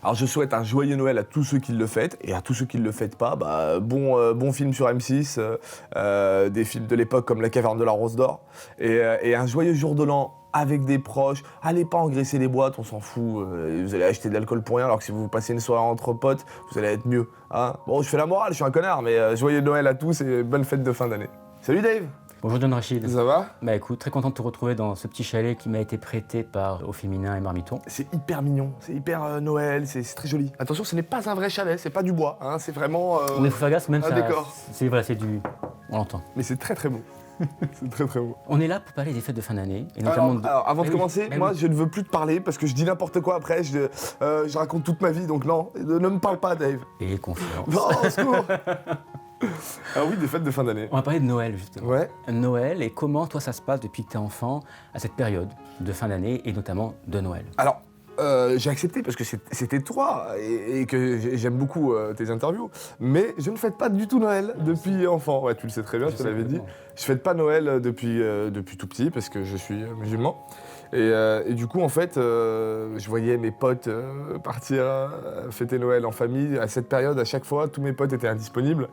Alors je souhaite un joyeux Noël à tous ceux qui le fêtent, et à tous ceux qui ne le fêtent pas, bon film sur M6, des films de l'époque comme La Caverne de la Rose d'Or, et un joyeux jour de l'an avec des proches. Allez pas engraisser les boîtes, on s'en fout, vous allez acheter de l'alcool pour rien, alors que si vous passez une soirée entre potes, vous allez être mieux. Hein. Bon, je fais la morale, je suis un connard, mais joyeux Noël à tous et bonne fête de fin d'année. Salut Dave. Bonjour John Rachid. Ça va? Bah écoute, très content de te retrouver dans ce petit chalet qui m'a été prêté par Au Féminin et Marmiton. C'est hyper mignon, c'est hyper Noël, c'est très joli. Attention, ce n'est pas un vrai chalet, c'est pas du bois, hein, c'est vraiment Mais faut faire gaffe, même un ça, décor. c'est voilà, c'est du... On l'entend. Mais c'est très beau. C'est très beau. On est là pour parler des fêtes de fin d'année. Et Alors, notamment alors, avant de Mais oui, commencer, mais moi oui. je ne veux plus te parler parce que je dis n'importe quoi après, je raconte toute ma vie, donc non, ne me parle pas Dave. Et confiance. Non, au secours. Ah oui, des fêtes de fin d'année. On va parler de Noël justement. Ouais. Noël et comment toi ça se passe depuis que tu es enfant à cette période de fin d'année et notamment de Noël. Alors, j'ai accepté parce que c'était toi et que j'aime beaucoup tes interviews, mais je ne fête pas du tout Noël depuis enfant. Ouais, tu le sais très bien, je te l'avais dit. Je fête pas Noël depuis tout petit parce que je suis musulman. Et du coup, en fait, je voyais mes potes partir fêter Noël en famille. À cette période, à chaque fois, tous mes potes étaient indisponibles.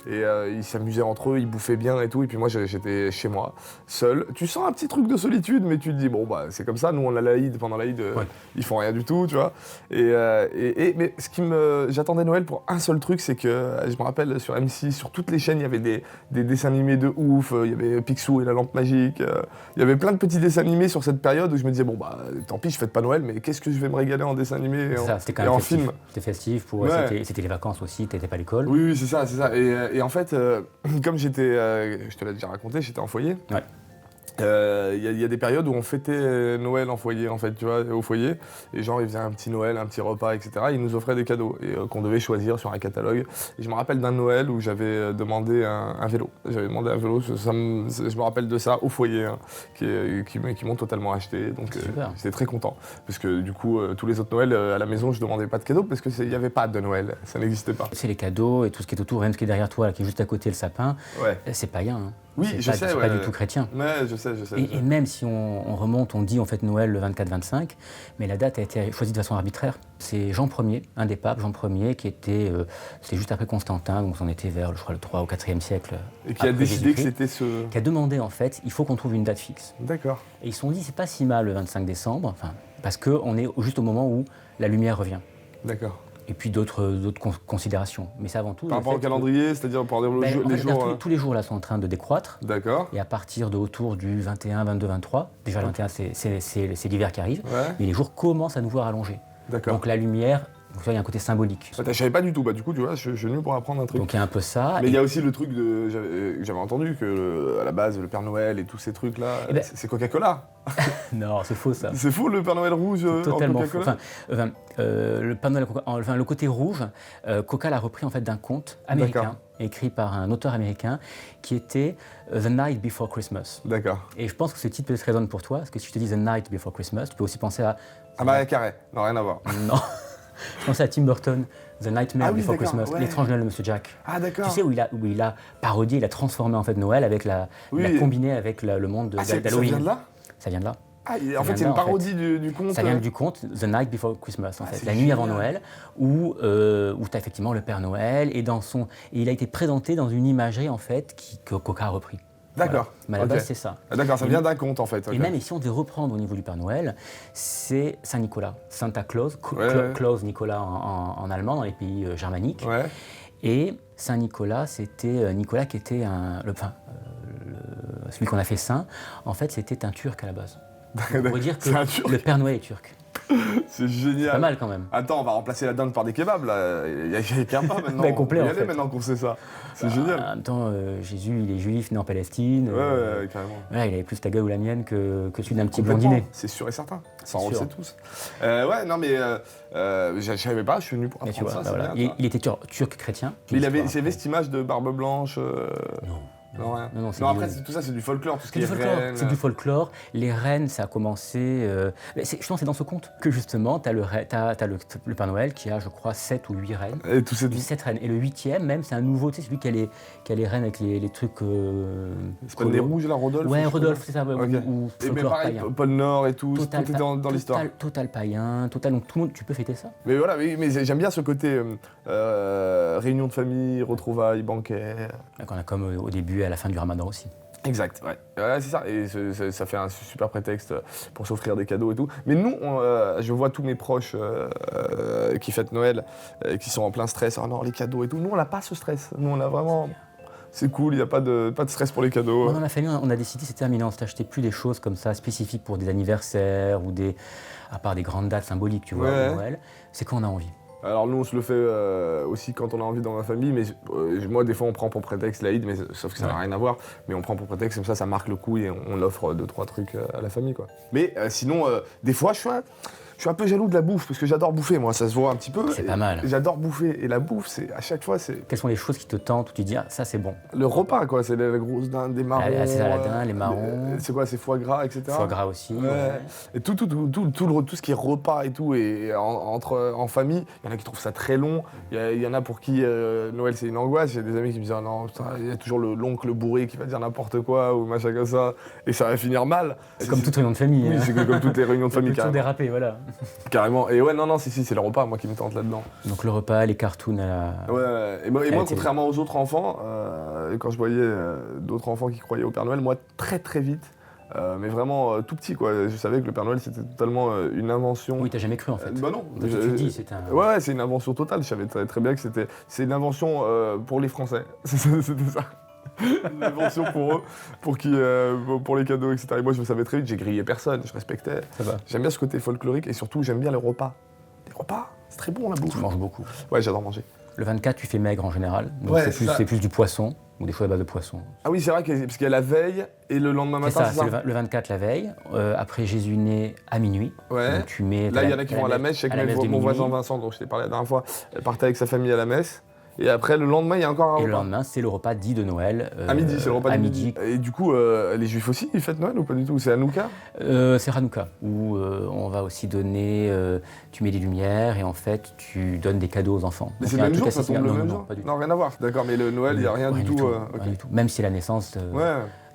Et ils s'amusaient entre eux, ils bouffaient bien et tout. Et puis moi, j'étais chez moi, seul. Tu sens un petit truc de solitude, mais tu te dis, bon, bah, c'est comme ça. Nous, on a l'Aïd, pendant l'Aïd, Ouais. ils font rien du tout, tu vois. Mais j'attendais Noël pour un seul truc, c'est que, je me rappelle, sur M6, sur toutes les chaînes, il y avait des dessins animés de ouf. Il y avait Picsou et la lampe magique. Il y avait plein de petits dessins animés sur cette période où je me disais, bon, bah, tant pis, je fête pas Noël, mais qu'est-ce que je vais me régaler en dessin animé Ça, c'était quand et même en festif. film. C'était festif, Ouais. c'était les vacances aussi, t'étais pas à l'école. Oui, c'est ça. Et en fait, comme j'étais, je te l'ai déjà raconté, j'étais en foyer. Ouais. Il y a des périodes où on fêtait Noël en foyer, en fait, tu vois, au foyer. Et genre, ils faisaient un petit Noël, un petit repas, etc. Ils nous offraient des cadeaux et qu'on devait choisir sur un catalogue. Et je me rappelle d'un Noël où j'avais demandé un vélo. J'avais demandé un vélo, je me rappelle de ça au foyer, hein, qui m'ont totalement acheté. Donc Super. j'étais très content. Parce que du coup, tous les autres Noëls à la maison, je demandais pas de cadeaux parce qu'il n'y avait pas de Noël. Ça n'existait pas. C'est les cadeaux et tout ce qui est autour, même ce qui est derrière toi, là, qui est juste à côté le sapin, Ouais. c'est païen. Hein. Oui, C'est je pas- sais, C'est ouais. pas du tout chrétien. Ouais, je sais. Et même si on remonte, on dit on fête Noël le 24-25, mais la date a été choisie de façon arbitraire. C'est Jean Ier, un des papes, Jean Ier, qui était, c'était juste après Constantin, donc on était vers, je crois, le 3 ou 4e siècle. Et qui a après décidé que Jésus-Christ, c'était ce... qui a demandé en fait, il faut qu'on trouve une date fixe. D'accord. Et ils se sont dit, c'est pas si mal le 25 décembre, enfin, parce qu'on est juste au moment où la lumière revient. D'accord. Et puis d'autres considérations. Mais c'est avant tout. Par le rapport au fait que- calendrier, c'est-à-dire par rapport aux Ben, en les fait, jours... tous les jours là sont en train de décroître. D'accord. Et à partir de autour du 21, 22, 23, déjà le 21 c'est l'hiver qui arrive, Ouais. mais les jours commencent à nouveau à rallonger. D'accord. Donc la lumière, donc ça, il y a un côté symbolique. Je savais pas du tout. Bah du coup, tu vois, je suis venu pour apprendre un truc. Donc il y a un peu ça. Mais et- il y a aussi le truc de... J'avais entendu que, à la base, le Père Noël et tous ces trucs-là, Eh ben- c'est Coca-Cola. Non, c'est faux ça. C'est faux, le Père Noël rouge en Totalement faux. Coca-Cola. Le Père Noël, le côté rouge, Coca l'a repris en fait d'un conte américain, D'accord. écrit par un auteur américain, qui était The Night Before Christmas. D'accord. Et je pense que ce titre peut-être résonne pour toi, parce que si je te dis The Night Before Christmas, tu peux aussi penser à... Ah bah carré. Non, rien à voir. Non. Je pensais à Tim Burton, The Nightmare Ah oui, Before d'accord, Christmas, ouais. l'étrange Noël de Monsieur Jack. Ah d'accord. Tu sais, où il a parodié, il a transformé en fait Noël avec il Oui. a combiné avec le monde Ah, ça d'Halloween. vient de là. Ça vient de là. Ah, Ça en fait, vient c'est de une là, en parodie du conte. Ça vient du conte The Night Before Christmas, en Ah, fait, c'est la nuit avant génial. Noël, où tu as effectivement le Père Noël et il a été présenté dans une imagerie en fait que Coca a repris. D'accord. Voilà. Mais à la Ok. base, c'est ça. Ah, d'accord, ça vient d'un conte en fait. Et ok. même si on devait reprendre au niveau du Père Noël, c'est Saint-Nicolas, Santa Claus, Ouais. Claus Nicolas en allemand dans les pays germaniques. Ouais. Et Saint-Nicolas, c'était Nicolas qui était celui qu'on a fait saint. En fait, c'était un Turc à la base. On pourrait dire que C'est un Turc. le Père Noël est turc. C'est génial. Pas mal quand même. Attends, on va remplacer la dinde par des kebabs là. Il y a qu'un pas maintenant. Ben, complet, On y en aller fait. maintenant qu'on sait ça. C'est En génial. même temps, Jésus, il est juif, né en Palestine. Ouais, carrément. Voilà, il avait plus ta gueule ou la mienne que celui d'un petit Complètement, blondinet. c'est sûr et certain. Ça, C'est on le sûr. sait tous. Ouais, non, mais je savais pas, je suis venu pour Mais tu apprendre vois, ça. bah c'est voilà. bien, ça. Il était turc chrétien. Mais il avait cette image de barbe blanche. Non. Non, rien. Non, Non, après, tout ça, c'est du folklore, tout ce qui est reine. C'est du folklore. Les reines, ça a commencé... justement, c'est dans ce conte que, justement, t'as le Père Noël qui a, je crois, 7 ou 8 reines. Et tous ces... 7 reines. Et le 8e, même, c'est un nouveau, tu sais, celui qui a les reines avec les trucs... c'est pas des rouges, là, Rodolphe? Ouais, Rodolphe, c'est ça. Ouais, okay. Ou et mais pareil, païen. Pôle Nord et tout, Total, tout est dans l'histoire. Total païen, total... Donc, tout le monde, tu peux fêter ça. Mais voilà, mais j'aime bien ce côté réunion de famille, retrouvailles, banquets. On a comme au début et à la fin du Ramadan aussi. Exact, ouais. Ouais, c'est ça. Et ça fait un super prétexte pour s'offrir des cadeaux et tout. Mais nous, je vois tous mes proches qui fêtent Noël, qui sont en plein stress. Ah non, les cadeaux et tout. Nous, on n'a pas ce stress. Nous, on a vraiment... C'est cool, il n'y a pas de stress pour les cadeaux. Moi, dans ma famille, on a décidé, c'est terminé. On ne s'achetait plus des choses comme ça, spécifiques pour des anniversaires ou à part des grandes dates symboliques, tu vois, ouais. Noël. C'est quand on a envie. Alors nous on se le fait aussi quand on a envie dans ma famille, mais moi des fois on prend pour prétexte l'Aïd, mais sauf que ça n'a rien à voir, mais on prend pour prétexte comme ça marque le coup et on offre 2-3 trucs à la famille quoi. Mais sinon des fois je suis un peu jaloux de la bouffe parce que j'adore bouffer moi, ça se voit un petit peu. C'est pas mal. J'adore bouffer et la bouffe c'est à chaque fois c'est... Quelles sont les choses qui te tentent où tu dis ah ça c'est bon? Le repas quoi, c'est la grosse dinde, des marrons. C'est ça la dinde, les marrons. C'est quoi, c'est foie gras etc. Foie gras aussi. Ouais. Ouais. Et tout ce qui est repas et tout et en famille, il y en a qui trouvent ça très long. Il y en a pour qui Noël c'est une angoisse. J'ai des amis qui me disent ah non putain, il y a toujours l'oncle bourré qui va dire n'importe quoi ou machin comme ça et ça va finir mal. Comme toute réunion de famille. Oui, c'est comme toutes les réunions de famille carrément. Tout déraper, voilà. Carrément. Et ouais non si c'est le repas moi qui me tente là-dedans. Donc le repas, les cartoons à la... Ouais. Et moi contrairement aux autres enfants, quand je voyais d'autres enfants qui croyaient au Père Noël, moi très vite. Mais vraiment tout petit quoi. Je savais que le Père Noël c'était totalement une invention. Oui, t'as jamais cru en fait. Bah non. Tu dis c'est un... Ouais, c'est une invention totale. Je savais très bien que c'est une invention pour les Français. C'était ça. Une invention pour eux, pour les cadeaux, etc. Et moi je le savais très vite. J'ai grillé personne. Je respectais. Ça va. J'aime bien ce côté folklorique et surtout j'aime bien les repas. Les repas, c'est très bon la bouffe. Tu manges beaucoup. Ouais, j'adore manger. Le 24, tu fais maigre en général. Donc ouais, c'est plus du poisson. Ou des fois à base de poisson. Ah oui, c'est vrai, parce qu'il y a la veille et le lendemain matin, c'est ça. C'est le 24 la veille, après Jésus né à minuit. Ouais. Donc tu mets là, il y en a qui vont à la messe, je sais que mon voisin Vincent, dont je t'ai parlé la dernière fois, partait avec sa famille à la messe. Et après, le lendemain, il y a encore un repas. Et le lendemain, c'est le repas dit de Noël. À midi, c'est le repas à de midi. Et du coup, les Juifs aussi, ils fêtent Noël ou pas du tout? C'est Hanouka? C'est Hanouka, où on va aussi donner, tu mets des lumières et en fait, tu donnes des cadeaux aux enfants. Mais c'est le même jour, ça tombe le même jour? Non, rien à voir. D'accord, mais le Noël, il n'y a rien du tout. Rien du tout. Même si c'est la naissance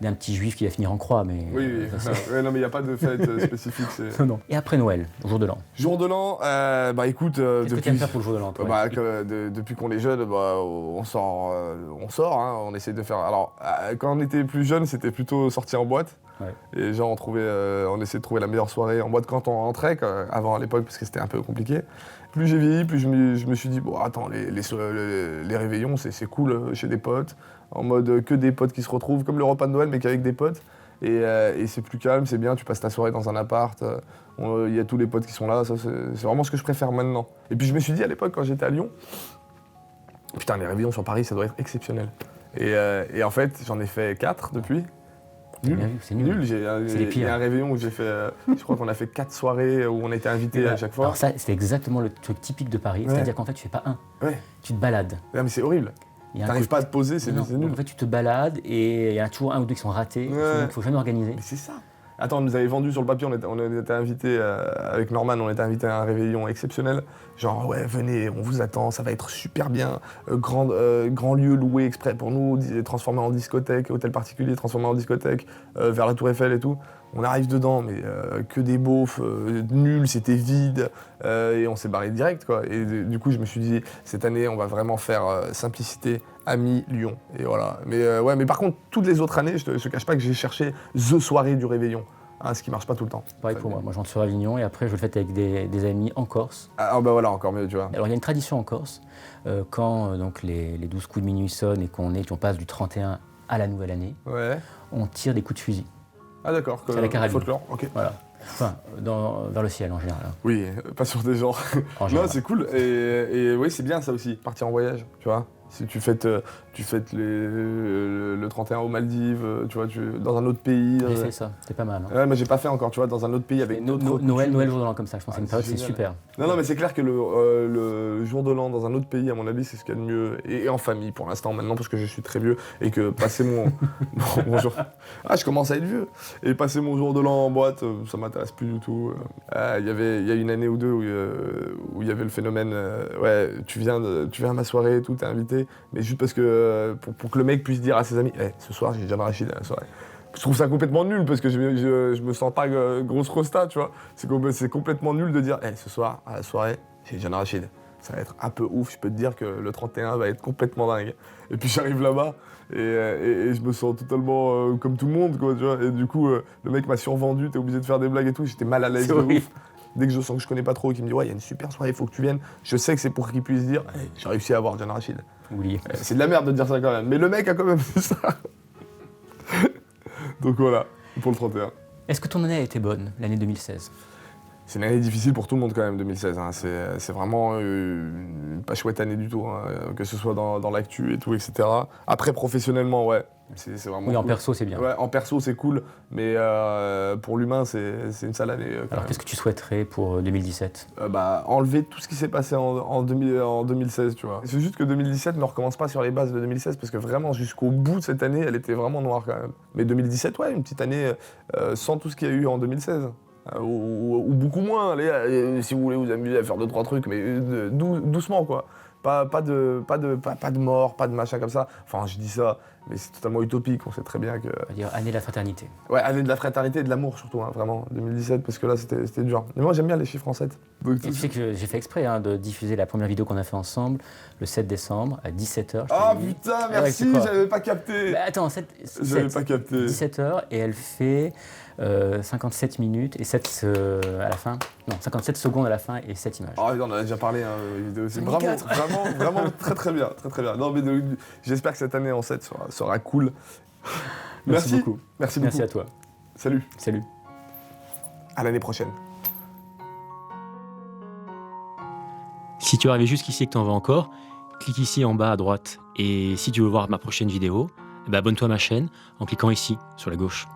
d'un petit juif qui va finir en croix, mais... Oui. Ouais, non, mais il n'y a pas de fête spécifique. Non. Et après Noël, jour de l'an? Jour de l'an, bah écoute... Qu'est-ce que tu aimes faire pour le jour de l'an, toi? Depuis qu'on est jeune, on sort, hein, on essaie de faire... Alors, quand on était plus jeune, c'était plutôt sortir en boîte. Ouais. Et genre, on essayait de trouver la meilleure soirée en boîte quand on rentrait, avant à l'époque, parce que c'était un peu compliqué. Plus j'ai vieilli, plus je me suis dit, bon, attends, les réveillons, c'est cool chez des potes, en mode que des potes qui se retrouvent, comme le repas de Noël, mais qu'avec des potes. Et c'est plus calme, c'est bien, tu passes ta soirée dans un appart, il y a tous les potes qui sont là, ça, c'est vraiment ce que je préfère maintenant. Et puis je me suis dit à l'époque, quand j'étais à Lyon, putain, les réveillons sur Paris, ça doit être exceptionnel. Et en fait, j'en ai fait 4 depuis. C'est nul. C'est les pires. Il y a un réveillon où j'ai fait, je crois qu'on a fait 4 soirées où on était invités à chaque fois. Alors ça, c'est exactement le truc typique de Paris, c'est-à-dire qu'en fait, tu fais pas un, tu te balades. Non, mais c'est horrible. T'arrives pas à te poser, c'est nul. En fait, tu te balades et il y en a toujours un ou deux qui sont ratés, donc il faut jamais organiser. Mais c'est ça. Attends, on nous avait vendu sur le papier, on était invités, avec Norman, on était invités à un réveillon exceptionnel. Genre, ouais, venez, on vous attend, ça va être super bien. Grand lieu loué exprès pour nous, transformé en discothèque, hôtel particulier transformé en discothèque, vers la Tour Eiffel et tout. On arrive dedans, mais que des beaufs, nul, c'était vide, et on s'est barré direct, quoi. Et du coup, je me suis dit, cette année, on va vraiment faire simplicité, amis, Lyon, et voilà. Mais par contre, toutes les autres années, je te cache pas que j'ai cherché the soirée du réveillon. Hein, ce qui marche pas tout le temps. Pareil pour moi. Moi, je rentre sur Avignon et après, je le fais avec des amis en Corse. Ah bah voilà, encore mieux, tu vois. Alors, il y a une tradition en Corse, quand donc, les 12 coups de minuit sonnent et qu'on passe du 31 à la nouvelle année, on tire des coups de fusil. Ah d'accord, c'est la carabine. Folklore, ok. Voilà. Enfin, vers le ciel en général. Oui, pas sur des gens. Non, c'est cool. Et oui, c'est bien ça aussi, partir en voyage, tu vois. Si tu fêtes le 31 aux Maldives, tu vois, dans un autre pays. J'ai fait ça, c'était pas mal. Hein. Ouais, mais j'ai pas fait encore, tu vois, dans un autre pays avec Noël, jour de l'an comme ça, je pense que c'est une période, c'est super. Non, mais c'est clair que le jour de l'an dans un autre pays, à mon avis, c'est ce qu'il y a de mieux. Et en famille, pour l'instant, maintenant, parce que je suis très vieux et que passer mon jour. Ah, je commence à être vieux. Et passer mon jour de l'an en boîte, ça m'intéresse plus du tout. Il y a une année ou deux où il y avait le phénomène, ouais, tu viens à ma soirée et tout, t'es invité, mais juste parce que pour que le mec puisse dire à ses amis, hey, ce soir j'ai John Rachid à la soirée. Je trouve ça complètement nul parce que je me sens pas grosse rosta, tu vois. C'est complètement nul de dire, hey, ce soir à la soirée j'ai John Rachid. Ça va être un peu ouf, je peux te dire que le 31 va être complètement dingue. Et puis j'arrive là-bas et je me sens totalement comme tout le monde, quoi, tu vois. Et du coup, le mec m'a survendu, t'es obligé de faire des blagues et tout, j'étais mal à l'aise de ouf. Dès que je sens que je connais pas trop et qu'il me dit ouais, il y a une super soirée, il faut que tu viennes, je sais que c'est pour qu'il puisse dire hey, j'ai réussi à avoir John Rachid. Oui. C'est de la merde de dire ça quand même, mais le mec a quand même fait ça. Donc voilà, pour le 31. Est-ce que ton année a été bonne, l'année 2016 ? C'est une année difficile pour tout le monde quand même, 2016. Hein. C'est vraiment pas chouette année du tout, hein. Que ce soit dans l'actu et tout, etc. Après, professionnellement, ouais, c'est vraiment oui, cool. en perso, c'est bien. Ouais, en perso, c'est cool, mais pour l'humain, c'est une sale année. Alors, qu'est-ce que tu souhaiterais pour 2017 ? Enlever tout ce qui s'est passé en 2016, tu vois. C'est juste que 2017 ne recommence pas sur les bases de 2016, parce que vraiment, jusqu'au bout de cette année, elle était vraiment noire quand même. Mais 2017, ouais, une petite année sans tout ce qu'il y a eu en 2016. Ou beaucoup moins, allez, si vous voulez vous amuser à faire 2-3 trucs, mais doucement quoi. Pas de mort, pas de machin comme ça. Enfin, je dis ça, mais c'est totalement utopique, on sait très bien que... On va dire année de la fraternité. Ouais, année de la fraternité et de l'amour surtout, hein, vraiment, 2017, parce que là c'était dur. Mais moi j'aime bien les chiffres en 7. Donc, tu sais que j'ai fait exprès de diffuser la première vidéo qu'on a fait ensemble, le 7 décembre, à 17h. Ah putain, merci, j'avais pas capté. Bah, attends, j'avais pas capté. 17h, et elle fait 57 minutes, et 7 à la fin. Non, 57 secondes à la fin, et 7 images. Ah, on en a déjà parlé, hein, vidéo aussi. Bravo, vraiment très bien, très bien. Non, mais j'espère que cette année en 7 sera cool. Merci beaucoup. Merci beaucoup. Merci à toi. Salut. Salut. À l'année prochaine. Si tu es arrivé jusqu'ici et que tu en veux encore, clique ici en bas à droite. Et si tu veux voir ma prochaine vidéo, abonne-toi à ma chaîne en cliquant ici sur la gauche.